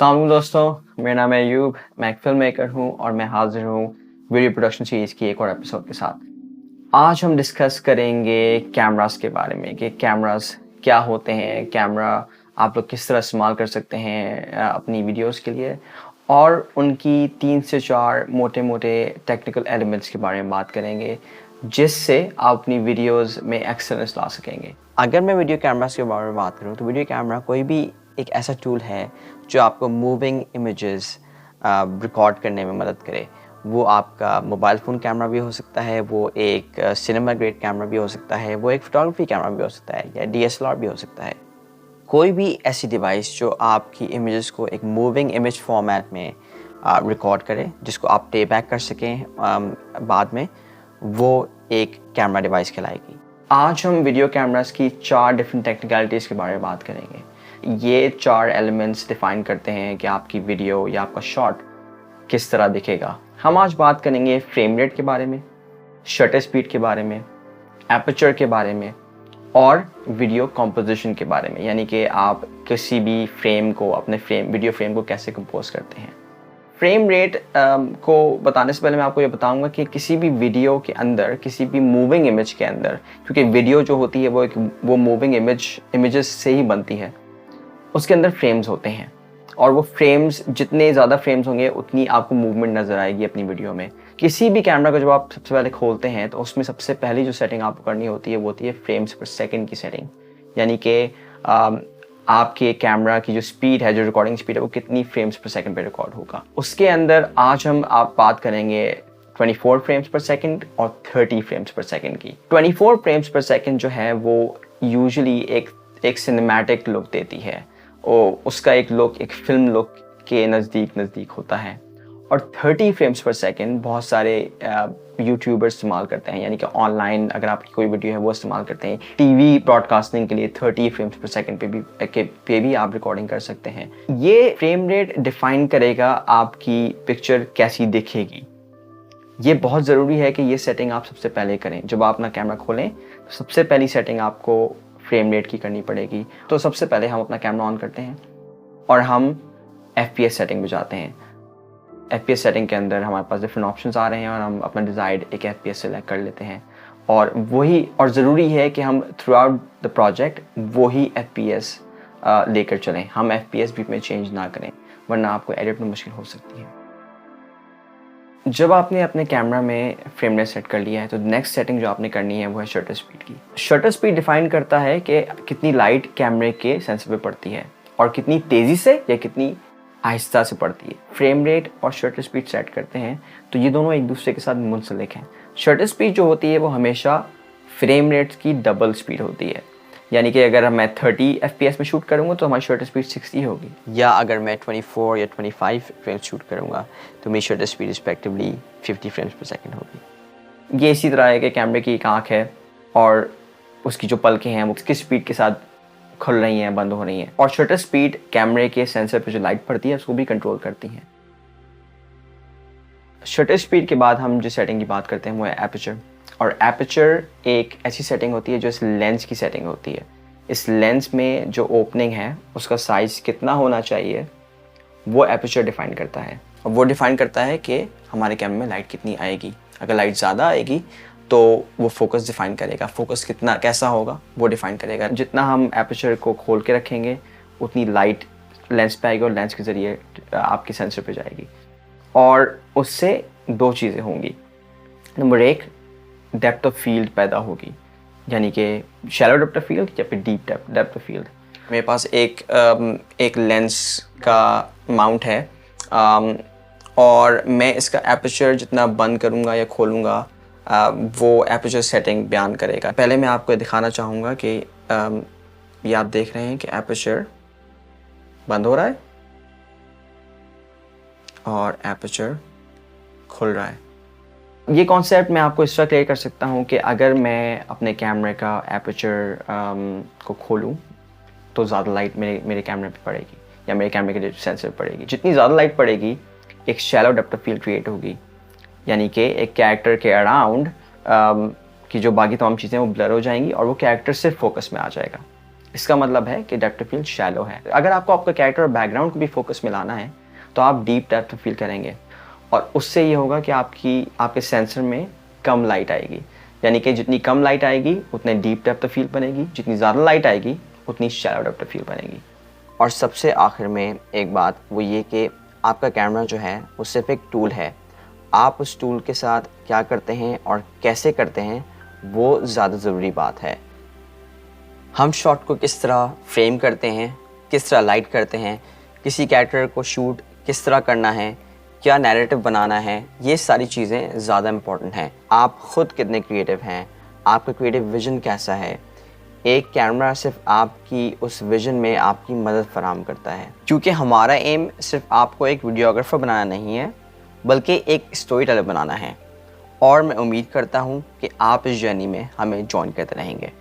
अस्सलाम वालेकुम दोस्तों, मेरा नाम है अयूब। मैं एक फ़िल्म मेकर हूँ और मैं हाज़िर हूँ वीडियो प्रोडक्शन सीरीज़ की एक और एपिसोड के साथ। आज हम डिस्कस करेंगे कैमरास के बारे में कि कैमरास क्या होते हैं, कैमरा आप लोग किस तरह इस्तेमाल कर सकते हैं अपनी वीडियोस के लिए, और उनकी 3 से 4 मोटे-मोटे टेक्निकल एलिमेंट्स के बारे में बात करेंगे, जिससे आप अपनी वीडियोस में एक्सेलेंस ला सकेंगे। अगर मैं वीडियो कैमरास के बारे में बात करूँ तो वीडियो कैमरा कोई भी एक ऐसा टूल है जो आपको मूविंग इमेजेस रिकॉर्ड करने में मदद करे। वो आपका मोबाइल फ़ोन कैमरा भी हो सकता है, वो एक सिनेमा ग्रेड कैमरा भी हो सकता है, वो एक फ़ोटोग्राफी कैमरा भी हो सकता है, या डीएसएलआर भी हो सकता है। कोई भी ऐसी डिवाइस जो आपकी इमेजेस को एक मूविंग इमेज फॉर्मेट में रिकॉर्ड करे, जिसको आप प्लेबैक कर सकें बाद में, वो एक कैमरा डिवाइस कहलाएगी। आज हम वीडियो कैमरास की 4 डिफरेंट टेक्निकलिटीज़ के बारे में बात करेंगे। ये 4 एलिमेंट्स डिफ़ाइन करते हैं कि आपकी वीडियो या आपका शॉट किस तरह दिखेगा। हम आज बात करेंगे फ्रेम रेट के बारे में, शटर स्पीड के बारे में, एपर्चर के बारे में और वीडियो कंपोजिशन के बारे में, यानी कि आप किसी भी फ्रेम को वीडियो फ्रेम को कैसे कंपोज करते हैं। फ्रेम रेट को बताने से पहले मैं आपको ये बताऊंगा कि किसी भी वीडियो के अंदर, किसी भी मूविंग इमेज के अंदर, क्योंकि वीडियो जो होती है वो मूविंग इमेजेस से ही बनती है, उसके अंदर फ्रेम्स होते हैं, और वो फ्रेम्स, जितने ज़्यादा फ्रेम्स होंगे उतनी आपको मूवमेंट नज़र आएगी अपनी वीडियो में। किसी भी कैमरा को जब आप सबसे पहले खोलते हैं तो उसमें सबसे पहली जो सेटिंग आपको करनी होती है वो होती है फ्रेम्स पर सेकंड की सेटिंग, यानी कि आपके कैमरा की जो स्पीड है, जो रिकॉर्डिंग स्पीड है, वो कितनी फ्रेम्स पर सेकंड पे रिकॉर्ड होगा। उसके अंदर आज आप बात करेंगे 24 फ्रेम्स पर सेकंड और 30 फ्रेम्स पर सेकंड की। 24 फ्रेम्स पर सेकंड जो है वो यूजुअली एक सिनेमैटिक लुक देती है, और उसका एक लुक एक फिल्म लुक के नज़दीक होता है। और 30 फ्रेम्स पर सेकंड बहुत सारे यूट्यूबर्स इस्तेमाल करते हैं, यानी कि ऑनलाइन अगर आपकी कोई वीडियो है वो इस्तेमाल करते हैं। टीवी ब्रॉडकास्टिंग के लिए 30 फ्रेम्स पर सेकंड पे भी आप रिकॉर्डिंग कर सकते हैं। ये फ्रेम रेट डिफाइन करेगा आपकी पिक्चर कैसी दिखेगी। ये बहुत ज़रूरी है कि ये सेटिंग आप सबसे पहले करें। जब आप अपना कैमरा खोलें तो सबसे पहली सेटिंग आपको फ्रेम रेट की करनी पड़ेगी। तो सबसे पहले हम अपना कैमरा ऑन करते हैं और हम FPS सेटिंग में जाते हैं। FPS सेटिंग के अंदर हमारे पास डिफरेंट ऑप्शंस आ रहे हैं और हम अपना डिज़ायर्ड एक FPS सेलेक्ट कर लेते हैं, और ज़रूरी है कि हम थ्रू आउट द प्रोजेक्ट वही FPS लेकर चलें। हम FPS बीच में चेंज ना करें, वरना आपको एडिट में मुश्किल हो सकती है। जब आपने अपने कैमरा में फ्रेम रेट सेट कर लिया है तो नेक्स्ट सेटिंग जो आपने करनी है वो है शटर स्पीड की। शटर स्पीड डिफाइन करता है कि कितनी लाइट कैमरे के सेंसर पे पड़ती है और कितनी तेज़ी से या कितनी आहिस्ता से पड़ती है। फ्रेम रेट और शटर स्पीड सेट करते हैं तो ये दोनों एक दूसरे के साथ मुंसलिक हैं। शटर स्पीड जो होती है वो हमेशा फ्रेम रेट की डबल स्पीड होती है, यानी कि अगर मैं 30 FPS में शूट करूँगा तो हमारी शटर स्पीड 60 होगी, या अगर मैं 24 या 25 फ्रेम्स शूट करूँगा तो मेरी शटर स्पीड रिस्पेक्टिवली 50 फ्रेम्स पर सेकंड होगी। ये इसी तरह है कि कैमरे की एक आँख है और उसकी जो पलकें हैं वो किस स्पीड के साथ खुल रही हैं, बंद हो रही हैं, और शटर स्पीड कैमरे के सेंसर पर जो लाइट पड़ती है उसको भी कंट्रोल करती हैं। शटर स्पीड के बाद हम जिस सेटिंग की बात करते हैं वो है एपर्चर। और एपर्चर एक ऐसी सेटिंग होती है जो इस लेंस की सेटिंग होती है। इस लेंस में जो ओपनिंग है उसका साइज़ कितना होना चाहिए वो एपर्चर डिफ़ाइन करता है, और वो डिफ़ाइन करता है कि हमारे कैमरे में लाइट कितनी आएगी। अगर लाइट ज़्यादा आएगी तो वो फोकस डिफ़ाइन करेगा, फोकस कैसा होगा वो डिफ़ाइन करेगा। जितना हम एपर्चर को खोल के रखेंगे उतनी लाइट लेंस पे आएगी और लेंस के ज़रिए आपके सेंसर पे जाएगी, और उससे 2 चीज़ें होंगी। नंबर 1, डेप्थ ऑफ फील्ड पैदा होगी, यानी कि शैलो डेप्थ ऑफ फील्ड या फिर डीप डेप्थ ऑफ फील्ड। मेरे पास एक लेंस का माउंट है, और मैं इसका एपर्चर जितना बंद करूँगा या खोलूँगा वो एपर्चर सेटिंग बयान करेगा। पहले मैं आपको दिखाना चाहूँगा कि ये आप देख रहे हैं कि एपर्चर बंद हो रहा है और एपर्चर खुल रहा है। ये कॉन्सेप्ट मैं आपको इस तरह क्लियर कर सकता हूँ कि अगर मैं अपने कैमरे का एपर्चर को खोलूँ तो ज़्यादा लाइट मेरे कैमरे पे पड़ेगी या मेरे कैमरे के सेंसर पर पड़ेगी। जितनी ज़्यादा लाइट पड़ेगी एक shallow depth of field create होगी, यानी कि एक कैरेक्टर के अराउंड की जो बाकी तमाम चीज़ें वो ब्लर हो जाएंगी और वो कैरेक्टर सिर्फ फोकस में आ जाएगा। इसका मतलब है कि डेप्थ ऑफ फील्ड शैलो है। अगर आपको आपका कैरेक्टर और बैकग्राउंड को भी फोकस में लाना है तो आप डीप डेप्थ ऑफ फील्ड करेंगे, और उससे ये होगा कि आपके सेंसर में कम लाइट आएगी, यानी कि जितनी कम लाइट आएगी उतने डीप डेप्थ ऑफ फील्ड बनेगी, जितनी ज़्यादा लाइट आएगी उतनी शैलो डेप्थ ऑफ फील्ड बनेगी। और सबसे आखिर में एक बात वो ये कि आपका कैमरा जो है वो सिर्फ एक टूल है। आप उस टूल के साथ क्या करते हैं और कैसे करते हैं वो ज़्यादा ज़रूरी बात है। हम शॉट को किस तरह फ्रेम करते हैं, किस तरह लाइट करते हैं, किसी कैरेक्टर को शूट किस तरह करना है, क्या नैरेटिव बनाना है, ये सारी चीज़ें ज़्यादा इम्पॉर्टेंट हैं। आप ख़ुद कितने क्रिएटिव हैं, आपका क्रिएटिव विजन कैसा है। एक कैमरा सिर्फ आपकी उस विजन में आपकी मदद फराहम करता है, क्योंकि हमारा एम सिर्फ आपको एक वीडियोग्राफर बनाना नहीं है बल्कि एक स्टोरी टेलर बनाना है। और मैं उम्मीद करता हूँ कि आप इस जर्नी में हमें ज्वाइन करते रहेंगे।